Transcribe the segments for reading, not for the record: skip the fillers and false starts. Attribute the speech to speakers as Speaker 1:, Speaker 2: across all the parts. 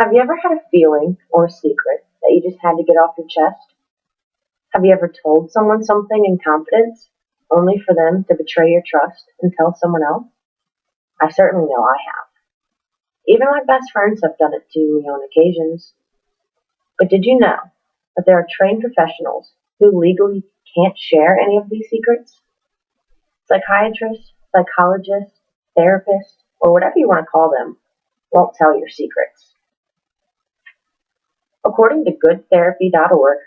Speaker 1: Have you ever had a feeling or a secret that you just had to get off your chest? Have you ever told someone something in confidence, only for them to betray your trust and tell someone else? I certainly know I have. Even my best friends have done it to me on occasions. But did you know that there are trained professionals who legally can't share any of these secrets? Psychiatrists, psychologists, therapists, or whatever you want to call them, won't tell your secrets. According to goodtherapy.org,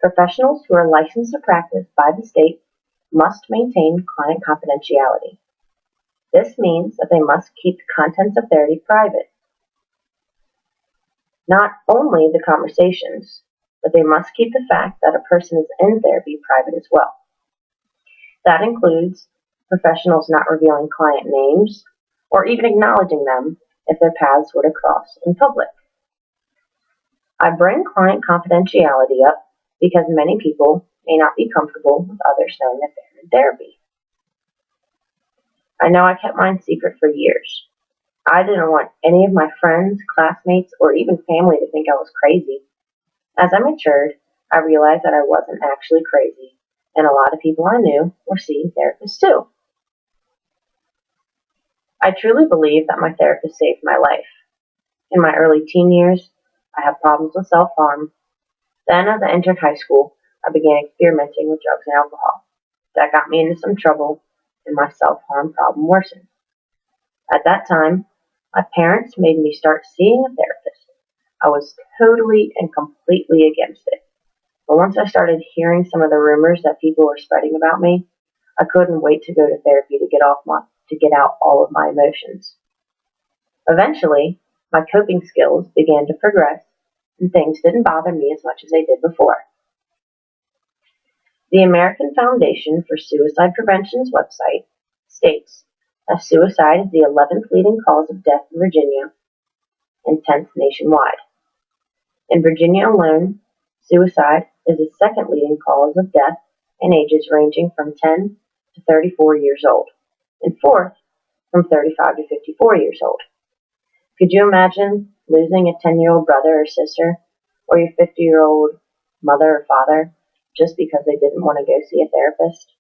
Speaker 1: professionals who are licensed to practice by the state must maintain client confidentiality. This means that they must keep the contents of therapy private. Not only the conversations, but they must keep the fact that a person is in therapy private as well. That includes professionals not revealing client names or even acknowledging them if their paths were to cross in public. I bring client confidentiality up because many people may not be comfortable with others knowing that they're in therapy. I know I kept mine secret for years. I didn't want any of my friends, classmates, or even family to think I was crazy. As I matured, I realized that I wasn't actually crazy, and a lot of people I knew were seeing therapists too. I truly believe that my therapist saved my life. In my early teen years, I had problems with self-harm. Then, as I entered high school, I began experimenting with drugs and alcohol. That got me into some trouble, and my self-harm problem worsened. At that time, my parents made me start seeing a therapist. I was totally and completely against it. But once I started hearing some of the rumors that people were spreading about me, I couldn't wait to go to therapy to get out all of my emotions. Eventually, my coping skills began to progress, and things didn't bother me as much as they did before. The American Foundation for Suicide Prevention's website states that suicide is the 11th leading cause of death in Virginia and 10th nationwide. In Virginia alone, suicide is the second leading cause of death in ages ranging from 10 to 34 years old, and fourth from 35 to 54 years old. Could you imagine losing a 10-year-old brother or sister, or your 50-year-old mother or father, just because they didn't want to go see a therapist?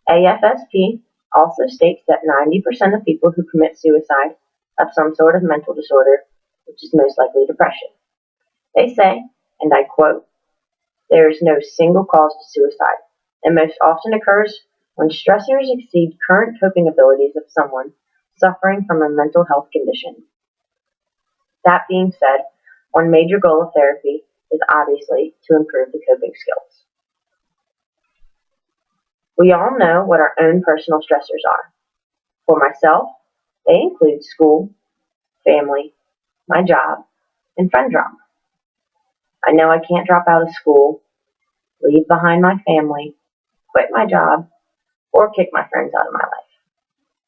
Speaker 1: AFSP also states that 90% of people who commit suicide have some sort of mental disorder, which is most likely depression. They say, and I quote, "There is no single cause to suicide. It most often occurs when stressors exceed current coping abilities of someone suffering from a mental health condition." That being said, one major goal of therapy is obviously to improve the coping skills. We all know what our own personal stressors are. For myself, they include school, family, my job, and friend drama. I know I can't drop out of school, leave behind my family, quit my job, or kick my friends out of my life.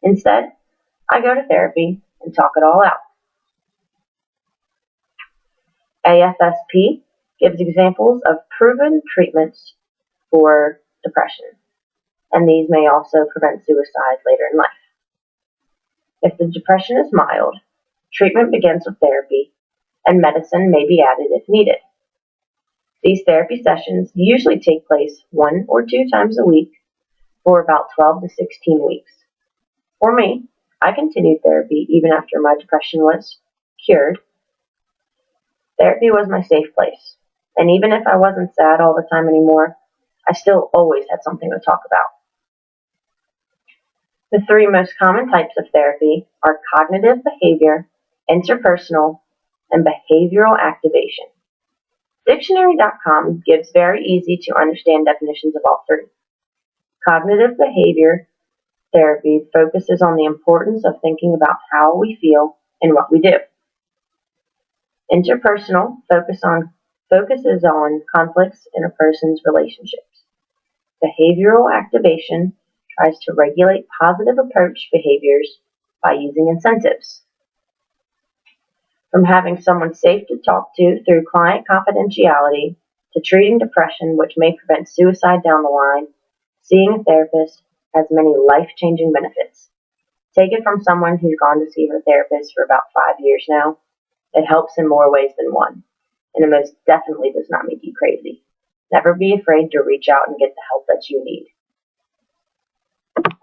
Speaker 1: Instead, I go to therapy and talk it all out. AFSP gives examples of proven treatments for depression, and these may also prevent suicide later in life. If the depression is mild, treatment begins with therapy, and medicine may be added if needed. These therapy sessions usually take place 1 or 2 times a week for about 12 to 16 weeks. For me, I continued therapy even after my depression was cured. Therapy was my safe place, and even if I wasn't sad all the time anymore, I still always had something to talk about. The 3 most common types of therapy are cognitive behavior, interpersonal, and behavioral activation. Dictionary.com gives very easy to understand definitions of all 3. Cognitive behavior therapy focuses on the importance of thinking about how we feel and what we do. Interpersonal focuses on conflicts in a person's relationships. Behavioral activation tries to regulate positive approach behaviors by using incentives. From having someone safe to talk to through client confidentiality, to treating depression, which may prevent suicide down the line, seeing a therapist has many life-changing benefits. Take it from someone who's gone to see her therapist for about 5 years now. It helps in more ways than one, and it most definitely does not make you crazy. Never be afraid to reach out and get the help that you need.